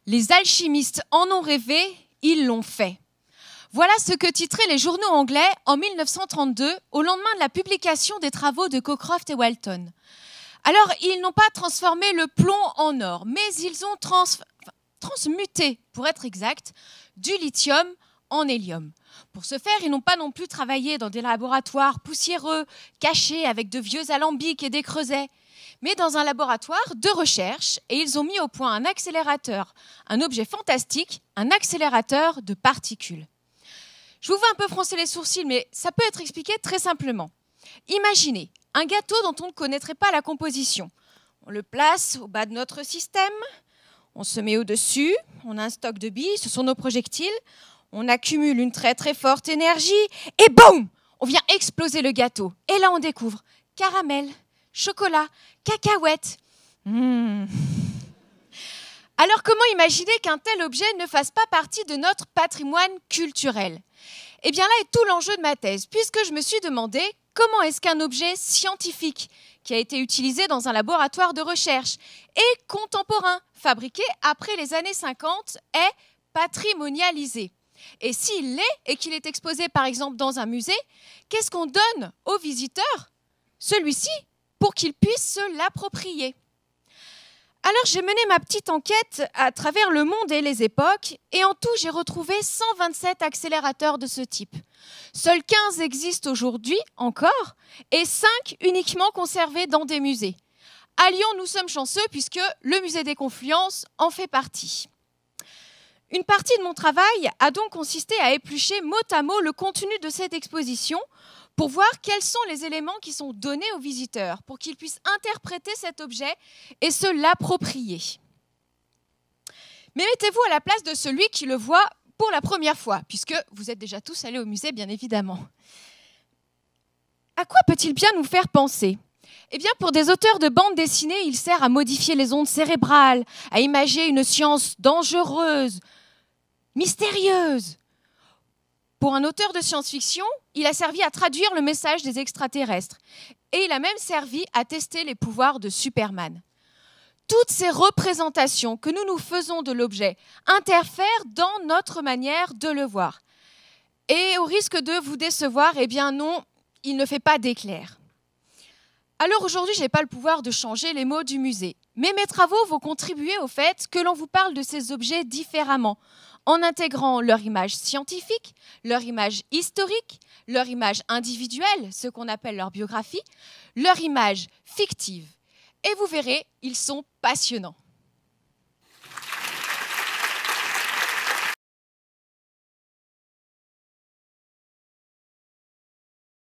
Les alchimistes en ont rêvé, ils l'ont fait. Voilà ce que titraient les journaux anglais en 1932, au lendemain de la publication des travaux de Cockcroft et Walton. Alors, ils n'ont pas transformé le plomb en or, mais ils ont transmuté, pour être exact, du lithium en hélium. Pour ce faire, ils n'ont pas non plus travaillé dans des laboratoires poussiéreux, cachés avec de vieux alambics et des creusets, mais dans un laboratoire de recherche, et ils ont mis au point un accélérateur, un objet fantastique, un accélérateur de particules. Je vous vois un peu froncer les sourcils, mais ça peut être expliqué très simplement. Imaginez un gâteau dont on ne connaîtrait pas la composition. On le place au bas de notre système, on se met au-dessus, on a un stock de billes, ce sont nos projectiles, on accumule une très très forte énergie, et boum, on vient exploser le gâteau. Et là on découvre caramel, chocolat, cacahuètes. Alors comment imaginer qu'un tel objet ne fasse pas partie de notre patrimoine culturel? Eh bien là est tout l'enjeu de ma thèse, puisque je me suis demandé comment est-ce qu'un objet scientifique qui a été utilisé dans un laboratoire de recherche et contemporain, fabriqué après les années 50, est patrimonialisé. Et s'il l'est et qu'il est exposé par exemple dans un musée, qu'est-ce qu'on donne aux visiteurs, celui-ci, pour qu'il puisse se l'approprier? Alors j'ai mené ma petite enquête à travers le monde et les époques, et en tout j'ai retrouvé 127 accélérateurs de ce type. Seuls 15 existent aujourd'hui encore, et 5 uniquement conservés dans des musées. À Lyon, nous sommes chanceux puisque le musée des Confluences en fait partie. Une partie de mon travail a donc consisté à éplucher mot à mot le contenu de cette exposition pour voir quels sont les éléments qui sont donnés aux visiteurs pour qu'ils puissent interpréter cet objet et se l'approprier. Mais mettez-vous à la place de celui qui le voit pour la première fois, puisque vous êtes déjà tous allés au musée, bien évidemment. À quoi peut-il bien nous faire penser ? Eh bien, pour des auteurs de bande dessinée, il sert à modifier les ondes cérébrales, à imager une science dangereuse, mystérieuse. Pour un auteur de science-fiction, il a servi à traduire le message des extraterrestres. Et il a même servi à tester les pouvoirs de Superman. Toutes ces représentations que nous nous faisons de l'objet interfèrent dans notre manière de le voir. Et au risque de vous décevoir, eh bien non, il ne fait pas d'éclair. Alors aujourd'hui, je n'ai pas le pouvoir de changer les mots du musée. Mais mes travaux vont contribuer au fait que l'on vous parle de ces objets différemment, en intégrant leur image scientifique, leur image historique, leur image individuelle, ce qu'on appelle leur biographie, leur image fictive. Et vous verrez, ils sont passionnants.